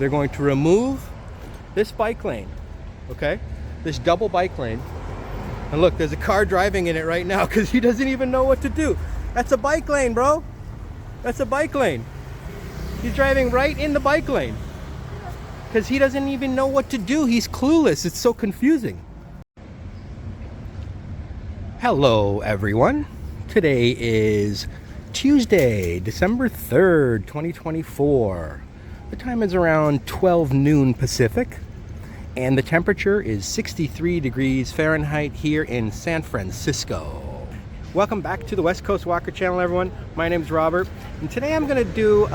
They're going to remove this bike lane, okay? This double bike lane. And look, there's a car driving in it right now because he doesn't even know what to do. That's a bike lane, bro. That's a bike lane. He's driving right in the bike lane because he doesn't even know what to do. He's clueless. It's so confusing. Hello, everyone. Today is Tuesday, December 3rd, 2024. The time is around 12 noon Pacific, and the temperature is 63 degrees Fahrenheit here in San Francisco. Welcome back to the West Coast Walker channel, everyone. My name is Robert, and today I'm going to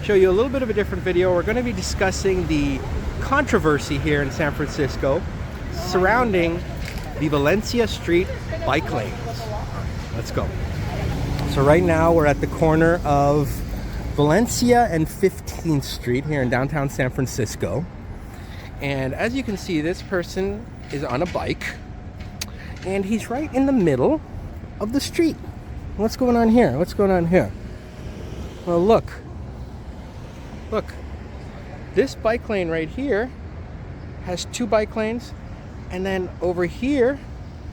show you a little bit of a different video. We're going to be discussing the controversy here in San Francisco surrounding the Valencia Street bike lanes. Let's go. So right now we're at the corner of Valencia and 15th Street here in downtown San Francisco. And as you can see, this person is on a bike and he's right in the middle of the street. What's going on here? What's going on here? Well, look. This bike lane right here has two bike lanes, and then over here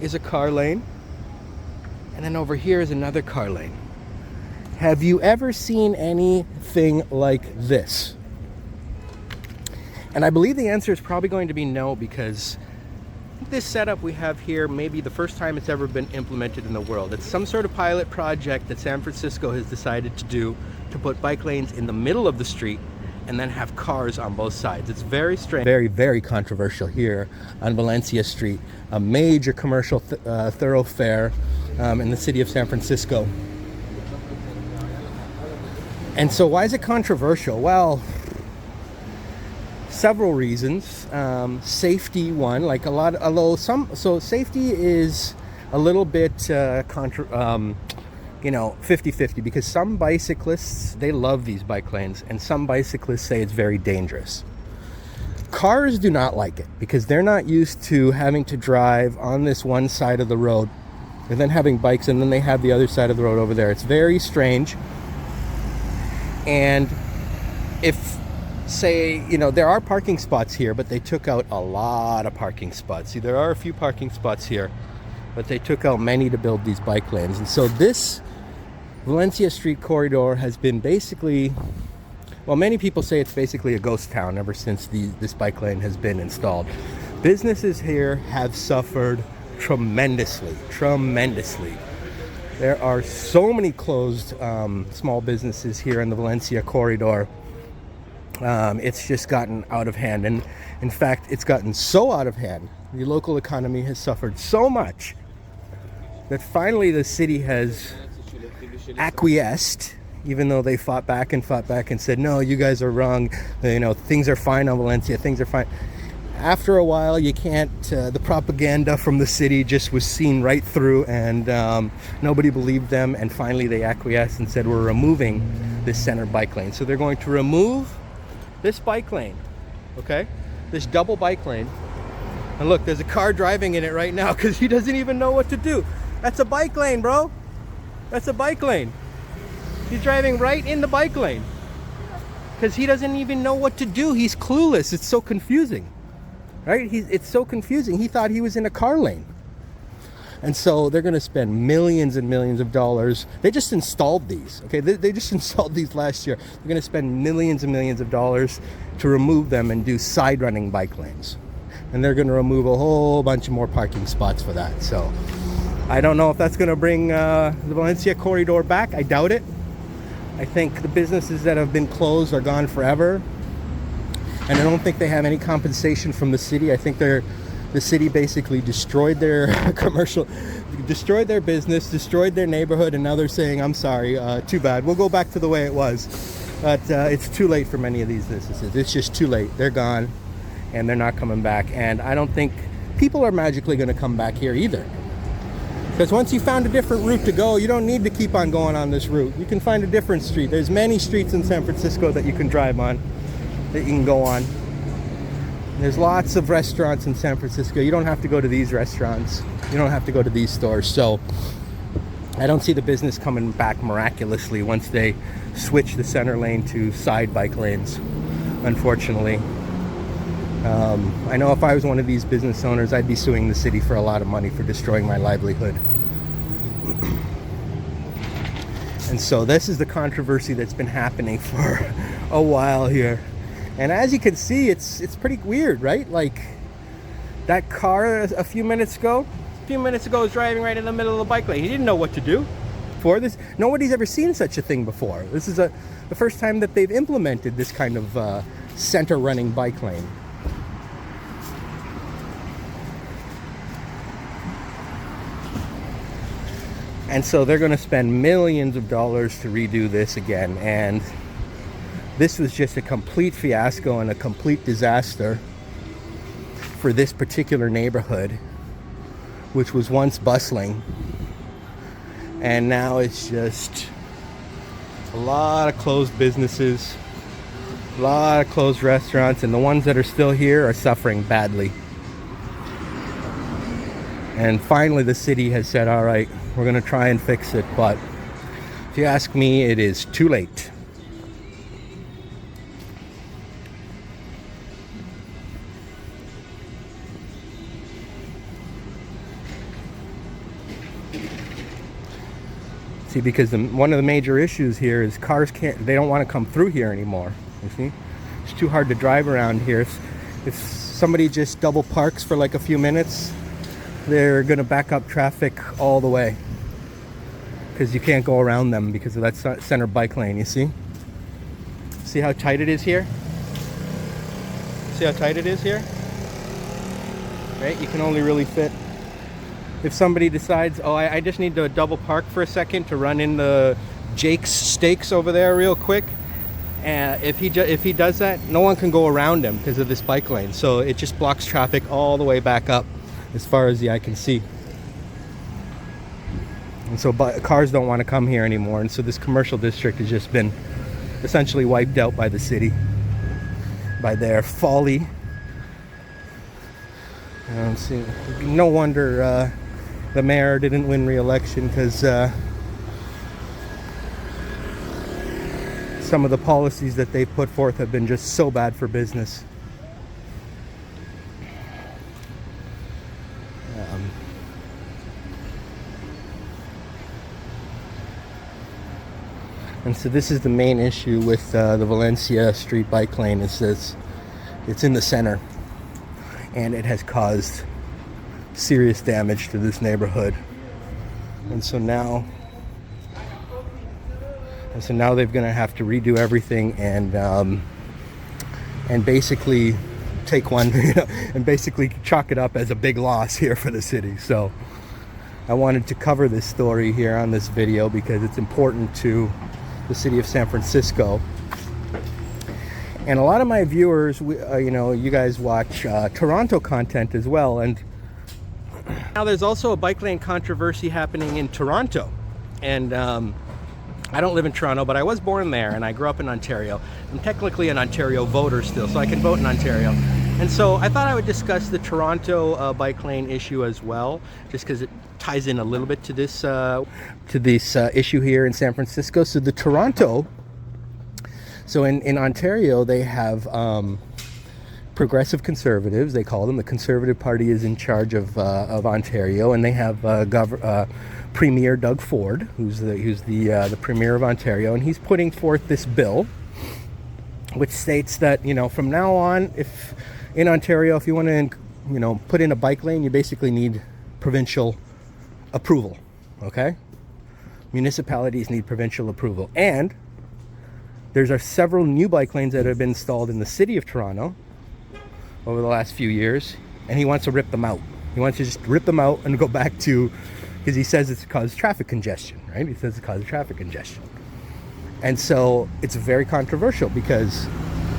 is a car lane, and then over here is another car lane. Have you ever seen anything like this? And I believe the answer is probably going to be no, because this setup we have here may be the first time it's ever been implemented in the world. It's some sort of pilot project that San Francisco has decided to do to put bike lanes in the middle of the street and then have cars on both sides. It's very strange. Very, very controversial here on Valencia Street, a major commercial thoroughfare in the city of San Francisco. And so why is it controversial? Well, several reasons. Safety, one, like a lot, although so safety is a little bit 50-50, because some bicyclists, they love these bike lanes, and some bicyclists say it's very dangerous. Cars do not like it because they're not used to having to drive on this one side of the road and then having bikes, and then they have the other side of the road over there. It's very strange. And if, say, there are parking spots here, but they took out a lot of parking spots. See, there are a few parking spots here, but they took out many to build these bike lanes. And so this Valencia Street corridor has been basically, well, many people say it's basically a ghost town ever since this bike lane has been installed. Businesses here have suffered tremendously. There are so many closed small businesses here in the Valencia corridor. It's just gotten out of hand. And in fact, it's gotten so out of hand, the local economy has suffered so much that finally the city has acquiesced, even though they fought back and said, no, you guys are wrong. Things are fine on Valencia. Things are fine. After a while, you can't, the propaganda from the city just was seen right through, and nobody believed them. And finally they acquiesced and said, we're removing this center bike lane. So they're going to remove this bike lane, okay? This double bike lane. And look, there's a car driving in it right now because he doesn't even know what to do. That's a bike lane, bro. That's a bike lane. He's driving right in the bike lane because he doesn't even know what to do. He's clueless. It's so confusing. Right? It's so confusing. He thought he was in a car lane. And so they're going to spend millions and millions of dollars. They just installed these. Okay, they just installed these last year. They're going to spend millions and millions of dollars to remove them and do side running bike lanes. And they're going to remove a whole bunch of more parking spots for that. So I don't know if that's going to bring the Valencia corridor back. I doubt it. I think the businesses that have been closed are gone forever. And I don't think they have any compensation from the city. I think the city basically destroyed their destroyed their business, destroyed their neighborhood, and now they're saying, I'm sorry, too bad. We'll go back to the way it was. But it's too late for many of these businesses. It's just too late. They're gone, and they're not coming back. And I don't think people are magically going to come back here either. Because once you found a different route to go, you don't need to keep on going on this route. You can find a different street. There's many streets in San Francisco that you can drive on, that you can go on. There's lots of restaurants in San Francisco. You don't have to go to these restaurants. You don't have to go to these stores. So I don't see the business coming back miraculously once they switch the center lane to side bike lanes. unfortunately. I know if I was one of these business owners, I'd be suing the city for a lot of money for destroying my livelihood. And so this is the controversy that's been happening for a while here. And as you can see, it's pretty weird, right? Like, that car a few minutes ago was driving right in the middle of the bike lane. He didn't know what to do for this. Nobody's ever seen such a thing before. This is the first time that they've implemented this kind of center running bike lane. And so they're going to spend millions of dollars to redo this again. And this was just a complete fiasco and a complete disaster for this particular neighborhood, which was once bustling. And now it's just a lot of closed businesses, a lot of closed restaurants, and the ones that are still here are suffering badly. And finally the city has said, all right, we're going to try and fix it, but if you ask me, it is too late. See, because one of the major issues here is cars they don't want to come through here anymore. You see, it's too hard to drive around here. If somebody just double parks for like a few minutes, they're going to back up traffic all the way, because you can't go around them because of that center bike lane. You see how tight it is here? See how tight it is here? Right? You can only really fit, if somebody decides, oh, I just need to double park for a second to run in the Jake's Steaks over there real quick. And if he does that, no one can go around him because of this bike lane. So it just blocks traffic all the way back up as far as the eye can see. And so cars don't want to come here anymore. And so this commercial district has just been essentially wiped out by the city, by their folly. See, no wonder the mayor didn't win re-election, because some of the policies that they've put forth have been just so bad for business. And so this is the main issue with the Valencia Street bike lane. It says it's in the center, and it has caused serious damage to this neighborhood. And so now they're going to have to redo everything and basically take one, and basically chalk it up as a big loss here for the city. So I wanted to cover this story here on this video because it's important to the city of San Francisco. And a lot of my viewers, you guys watch Toronto content as well. And now there's also a bike lane controversy happening in Toronto. And I don't live in Toronto, but I was born there and I grew up in Ontario. I'm technically an Ontario voter still, so I can vote in Ontario. And so I thought I would discuss the Toronto bike lane issue as well, just because it ties in a little bit to this issue here in San Francisco. So the Toronto, in Ontario, they have progressive conservatives, they call them. The Conservative Party is in charge of Ontario, and they have Premier Doug Ford, who's the Premier of Ontario, and he's putting forth this bill, which states that from now on, if in Ontario, if you want to put in a bike lane, you basically need provincial approval. Okay, municipalities need provincial approval, and there's several new bike lanes that have been installed in the city of Toronto over the last few years, and he wants to rip them out. He wants to just rip them out and go back to, because he says it's caused traffic congestion, right? He says it causes traffic congestion. And so it's very controversial because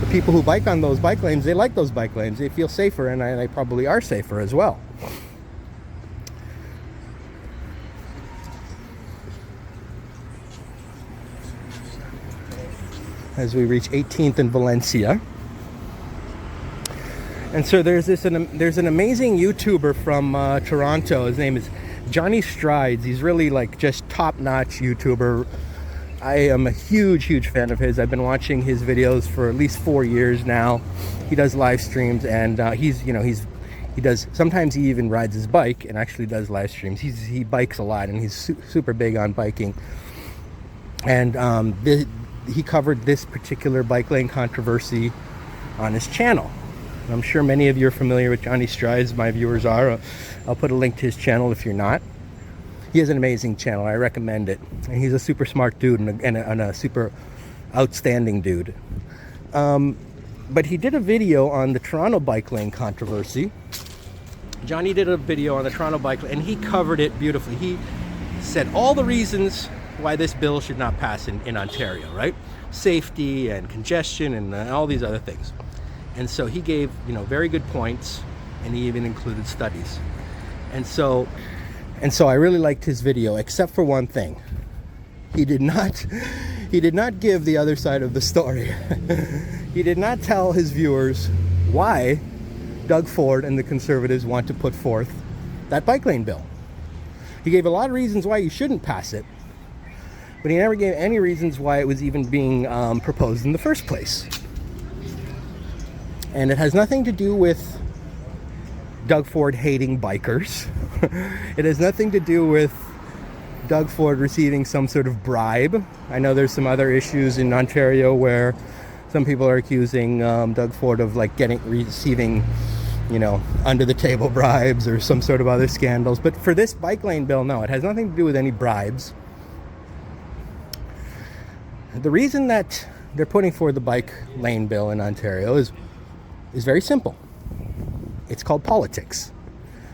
the people who bike on those bike lanes, they like those bike lanes. They feel safer, and they probably are safer as well. As we reach 18th and Valencia. And so there's an amazing YouTuber from Toronto. His name is Johnny Strides. He's really just top-notch YouTuber. I am a huge fan of his. I've been watching his videos for at least 4 years now. He does live streams, and he does, sometimes he even rides his bike and actually does live streams. He bikes a lot, and he's super big on biking. And he covered this particular bike lane controversy on his channel. I'm sure many of you are familiar with Johnny Strides. My viewers are. I'll put a link to his channel if you're not. He has an amazing channel. I recommend it. And he's a super smart dude and a super outstanding dude. But he did a video on the Toronto bike lane controversy. Johnny did a video on the Toronto bike lane, and he covered it beautifully. He said all the reasons why this bill should not pass in Ontario, right? Safety and congestion and all these other things. And so he gave, very good points, and he even included studies. And so I really liked his video, except for one thing. He did not give the other side of the story. He did not tell his viewers why Doug Ford and the Conservatives want to put forth that bike lane bill. He gave a lot of reasons why you shouldn't pass it, but he never gave any reasons why it was even being proposed in the first place. And it has nothing to do with Doug Ford hating bikers. It has nothing to do with Doug Ford receiving some sort of bribe. I know there's some other issues in Ontario where some people are accusing Doug Ford of receiving, under the table bribes or some sort of other scandals. But for this bike lane bill, no, it has nothing to do with any bribes. The reason that they're putting forward the bike lane bill in Ontario is very simple. It's called politics.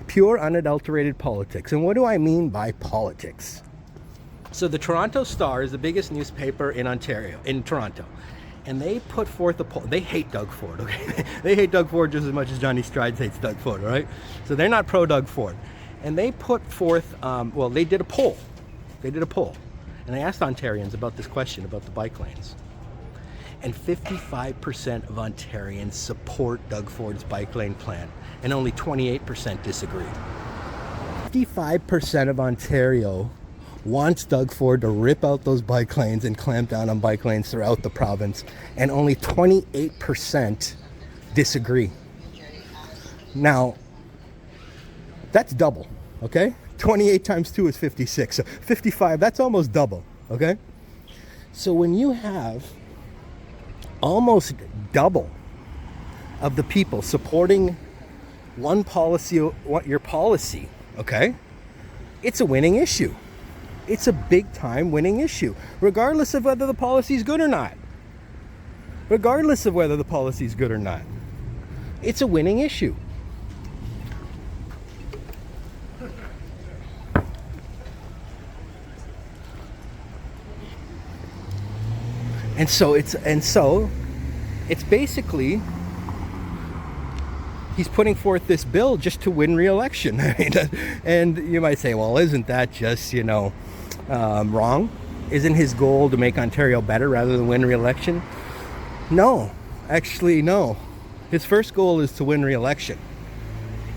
Pure, unadulterated politics. And what do I mean by politics? So the Toronto Star is the biggest newspaper in Ontario, in Toronto. And they put forth a poll. They hate Doug Ford, okay? They hate Doug Ford just as much as Johnny Strides hates Doug Ford, all right? So they're not pro Doug Ford. And they put forth, they did a poll. And they asked Ontarians about this question, about the bike lanes. And 55% of Ontarians support Doug Ford's bike lane plan, and only 28% disagree. 55% of Ontario wants Doug Ford to rip out those bike lanes and clamp down on bike lanes throughout the province, and only 28% disagree. Now, that's double, okay? 28 times 2 is 56, so 55, that's almost double, okay? So when you have almost double of the people supporting your policy, okay? It's a winning issue. It's a big time winning issue, regardless of whether the policy is good or not. It's a winning issue. And so it's basically, he's putting forth this bill just to win re-election. And you might say, well, isn't that just, wrong? Isn't his goal to make Ontario better rather than win re-election? No, actually, no. His first goal is to win re-election.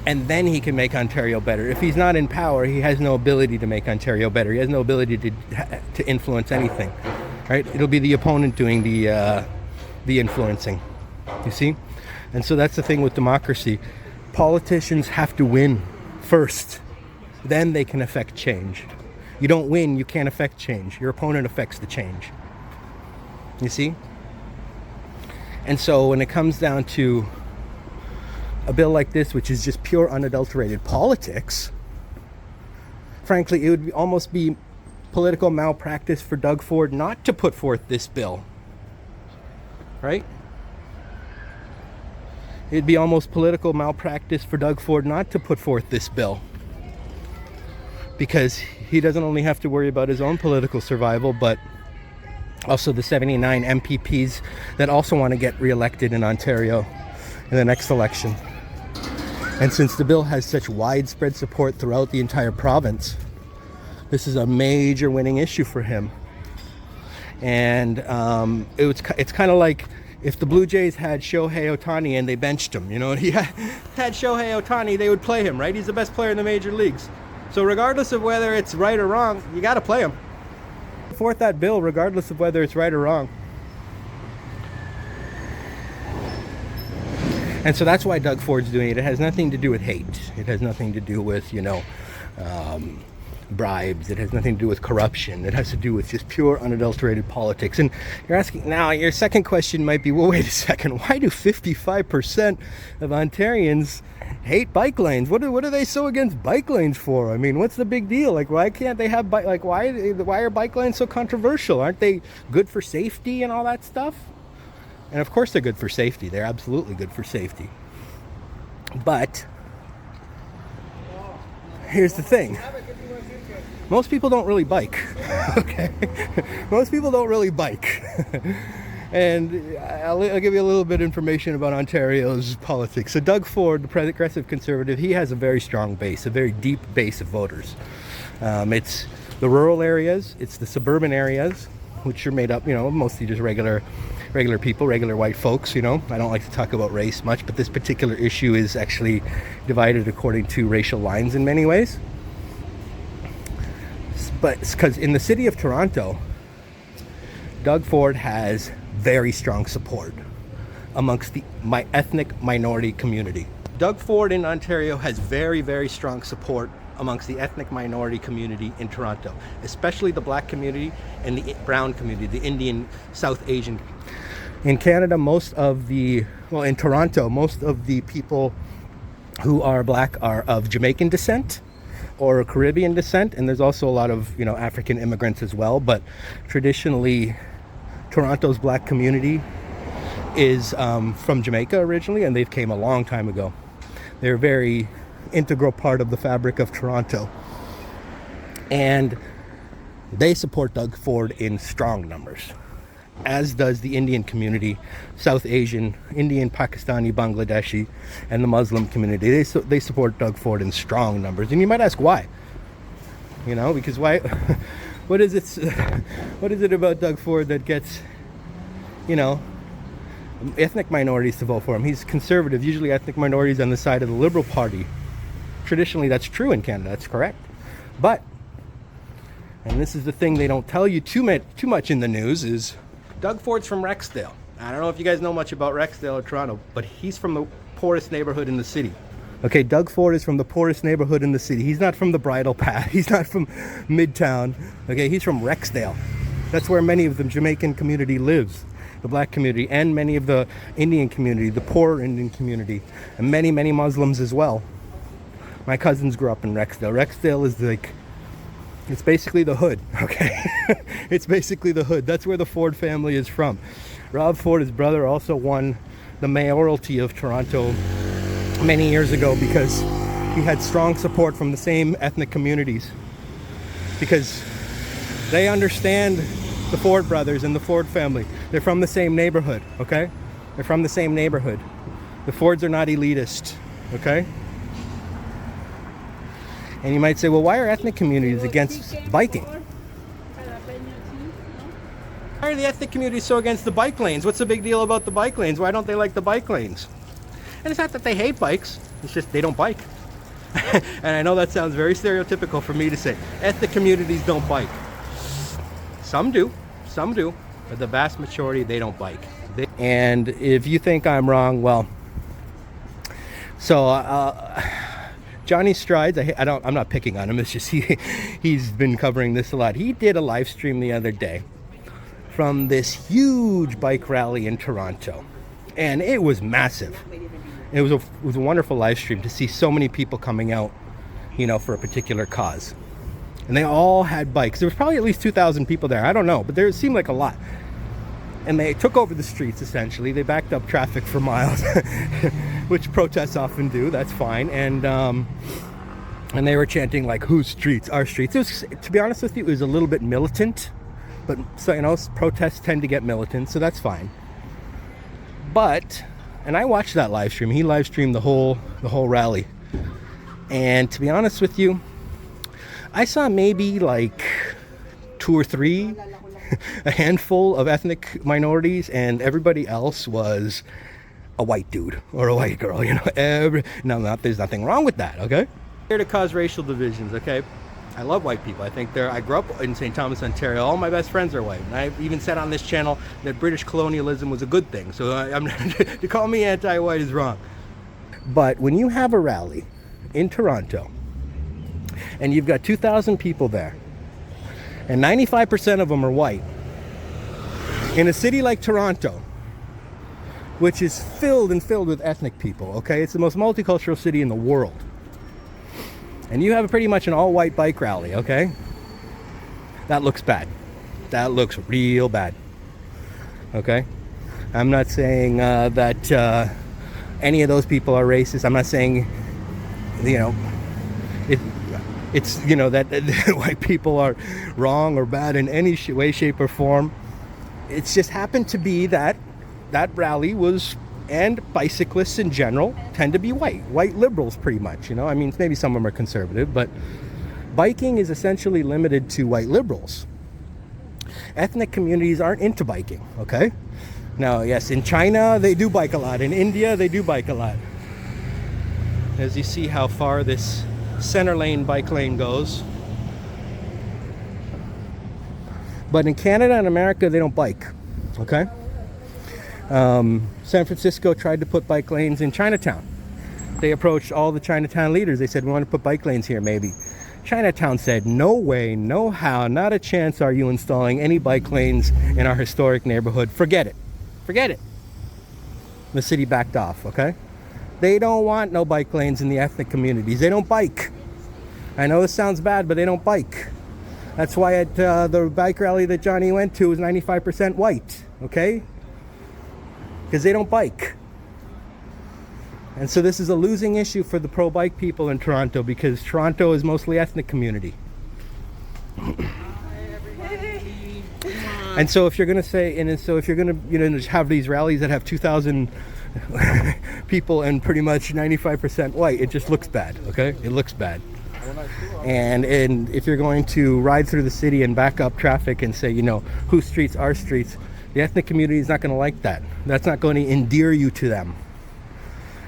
And then he can make Ontario better. If he's not in power, he has no ability to make Ontario better. He has no ability to influence anything. Right? It'll be the opponent doing the influencing. You see? And so that's the thing with democracy. Politicians have to win first. Then they can affect change. You don't win, you can't affect change. Your opponent affects the change. You see? And so when it comes down to a bill like this, which is just pure unadulterated politics, frankly, it would almost be political malpractice for Doug Ford not to put forth this bill. Right? It'd be almost political malpractice for Doug Ford not to put forth this bill. Because he doesn't only have to worry about his own political survival, but also the 79 MPPs that also want to get reelected in Ontario in the next election. And since the bill has such widespread support throughout the entire province, this is a major winning issue for him. And it's kind of like if the Blue Jays had Shohei Ohtani and they benched him, he had Shohei Ohtani, they would play him, right? He's the best player in the major leagues. So regardless of whether it's right or wrong, you got to play him. forth that bill regardless of whether it's right or wrong. And so that's why Doug Ford's doing it. It has nothing to do with hate. It has nothing to do with, bribes. It has nothing to do with corruption. It has to do with just pure, unadulterated politics. And you're asking, now your second question might be, well, wait a second, why do 55% of Ontarians hate bike lanes? What are they so against bike lanes for? I mean, what's the big deal? Like, why can't they have why are bike lanes so controversial? Aren't they good for safety and all that stuff? And of course they're good for safety. They're absolutely good for safety. But here's the thing. Most people don't really bike. Okay? Most people don't really bike. And I'll give you a little bit of information about Ontario's politics. So Doug Ford, the progressive conservative, he has a very strong base, a very deep base of voters. It's the rural areas, it's the suburban areas, which are made up, mostly just regular people, regular white folks. I don't like to talk about race much, but this particular issue is actually divided according to racial lines in many ways. But it's because in the city of Toronto, Doug Ford has very strong support amongst the ethnic minority community. Doug Ford in Ontario has very, very strong support amongst the ethnic minority community in Toronto, especially the black community and the brown community, the Indian, South Asian. In Canada, in Toronto, most of the people who are black are of Jamaican descent or Caribbean descent, and there's also a lot of, African immigrants as well, but traditionally Toronto's black community is from Jamaica originally, and they've came a long time ago. They're a very integral part of the fabric of Toronto, and they support Doug Ford in strong numbers, as does the Indian community, South Asian, Indian, Pakistani, Bangladeshi, and the Muslim community. They support Doug Ford in strong numbers. And you might ask why? Because why? What is it about Doug Ford that gets, ethnic minorities to vote for him? He's conservative. Usually ethnic minorities on the side of the Liberal Party. Traditionally, that's true in Canada. That's correct. But, and this is the thing they don't tell you too much in the news, is Doug Ford's from Rexdale. I don't know if you guys know much about Rexdale or Toronto, but he's from the poorest neighborhood in the city. Okay, Doug Ford is from the poorest neighborhood in the city. He's not from the Bridle Path. He's not from Midtown. Okay, he's from Rexdale. That's where many of the Jamaican community lives, the black community, and many of the Indian community, the poor Indian community, and many, many Muslims as well. My cousins grew up in Rexdale. Rexdale is it's basically the hood, okay? It's basically the hood. That's where the Ford family is from. Rob Ford, his brother, also won the mayoralty of Toronto many years ago because he had strong support from the same ethnic communities, because they understand the Ford brothers and the Ford family. They're from the same neighborhood, okay? They're from the same neighborhood. The Fords are not elitist, okay? And you might say, well, why are ethnic communities against biking? Why are the ethnic communities so against the bike lanes? What's the big deal about the bike lanes? Why don't they like the bike lanes? And it's not that they hate bikes, it's just they don't bike. And I know that sounds very stereotypical for me to say. Ethnic communities don't bike. Some do, but the vast majority, they don't bike. And if you think I'm wrong, well, so Johnny Strides, I'm not picking on him, it's just he's been covering this a lot. He did a live stream the other day from this huge bike rally in Toronto, and it was massive. It was a wonderful live stream to see so many people coming out, for a particular cause. And they all had bikes. There was probably at least 2,000 people there. I don't know, but there seemed like a lot. And they took over the streets, essentially. They backed up traffic for miles, which protests often do. That's fine. And they were chanting, like, whose streets? Our streets. It was, to be honest with you, it was a little bit militant. But, so, protests tend to get militant, so that's fine. But, and I watched that live stream. He live streamed the whole rally. And to be honest with you, I saw maybe like 2 or 3, a handful of ethnic minorities, and everybody else was a white dude or a white girl, There's nothing wrong with that, okay? Here to cause racial divisions, okay? I love white people. I think I grew up in St. Thomas, Ontario. All my best friends are white. And I've even said on this channel that British colonialism was a good thing. So to call me anti-white is wrong. But when you have a rally in Toronto and you've got 2,000 people there and 95% of them are white, in a city like Toronto, which is filled with ethnic people, okay? It's the most multicultural city in the world. And you have pretty much an all-white bike rally, okay? That looks bad. That looks real bad, okay? I'm not saying that any of those people are racist. I'm not saying, you know, it's, you know, that white people are wrong or bad in any way, shape, or form. It's just happened to be that rally was, and bicyclists in general tend to be white liberals pretty much, you know. I mean, maybe some of them are conservative, but biking is essentially limited to white liberals. Ethnic communities aren't into biking, okay? Now, yes, in China they do bike a lot. In India they do bike a lot. As you see how far this center lane bike lane goes. But in Canada and America they don't bike, okay? San Francisco tried to put bike lanes in Chinatown. They approached all the Chinatown leaders. They said, we want to put bike lanes here maybe. Chinatown said, no way, no how, not a chance are you installing any bike lanes in our historic neighborhood. Forget it. Forget it. The city backed off, okay? They don't want no bike lanes in the ethnic communities. They don't bike. I know this sounds bad, but they don't bike. That's why at the bike rally that Johnny went to was 95% white, okay? Because they don't bike. And so this is a losing issue for the pro-bike people in Toronto, because Toronto is mostly ethnic community. And so if you're going to say, and so if you're going to, you know, have these rallies that have 2,000 people and pretty much 95% white, it just looks bad, okay? It looks bad. And if you're going to ride through the city and back up traffic and say, you know, whose streets are streets, the ethnic community is not going to like that. That's not going to endear you to them.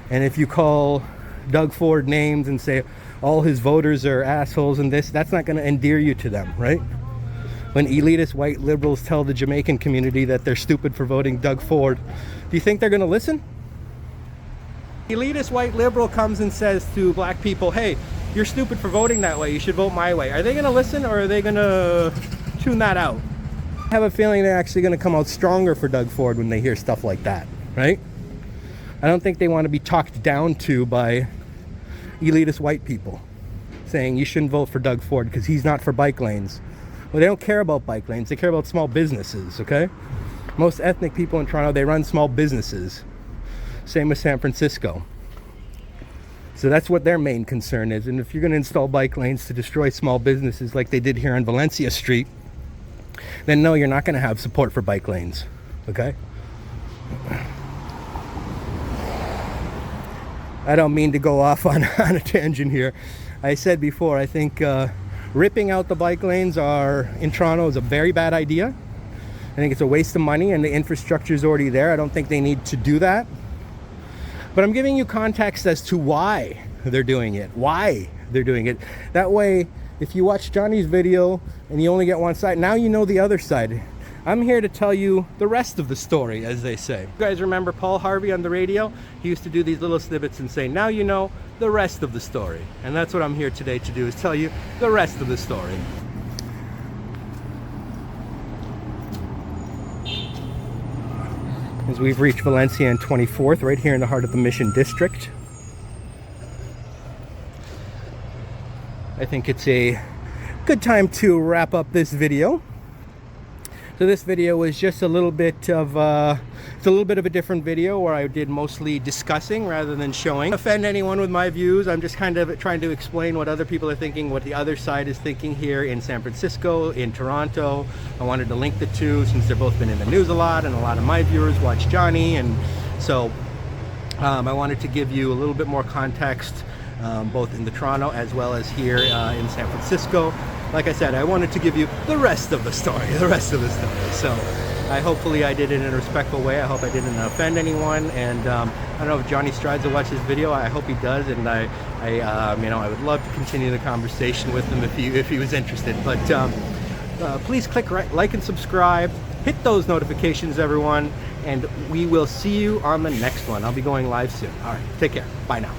And if you call Doug Ford names and say all his voters are assholes and this, that's not going to endear you to them, right? When elitist white liberals tell the Jamaican community that they're stupid for voting Doug Ford, do you think they're going to listen? Elitist white liberal comes and says to black people, hey, you're stupid for voting that way, you should vote my way. Are they going to listen, or are they going to tune that out? I have a feeling they're actually going to come out stronger for Doug Ford when they hear stuff like that, right? I don't think they want to be talked down to by elitist white people saying you shouldn't vote for Doug Ford because he's not for bike lanes. Well, they don't care about bike lanes. They care about small businesses, okay? Most ethnic people in Toronto, they run small businesses. Same with San Francisco. So that's what their main concern is. And if you're going to install bike lanes to destroy small businesses like they did here on Valencia Street, then no, you're not going to have support for bike lanes, okay? I don't mean to go off on a tangent here. I said before, I think ripping out the bike lanes in Toronto is a very bad idea. I think it's a waste of money, and the infrastructure is already there. I don't think they need to do that. But I'm giving you context as to why they're doing it. Why they're doing it. That way, if you watch Johnny's video and you only get one side, now you know the other side. I'm here to tell you the rest of the story, as they say. You guys remember Paul Harvey on the radio? He used to do these little snippets and say, now you know the rest of the story. And that's what I'm here today to do, is tell you the rest of the story. As we've reached Valencia and 24th, right here in the heart of the Mission District. I think it's a good time to wrap up this video. So this video was just a little bit of a different video where I did mostly discussing rather than showing. Offend anyone with my views. I'm just kind of trying to explain what other people are thinking, what the other side is thinking here in San Francisco, in Toronto. I wanted to link the two since they've both been in the news a lot, and a lot of my viewers watch Johnny, and so I wanted to give you a little bit more context, both in the Toronto as well as here in San Francisco. Like I said, I wanted to give you the rest of the story, So hopefully I did it in a respectful way. I hope I didn't offend anyone. And I don't know if Johnny strives to watch this video. I hope he does. And I I would love to continue the conversation with him if he was interested. But please click like and subscribe. Hit those notifications, everyone, and we will see you on the next one. I'll be going live soon. All right, take care. Bye now.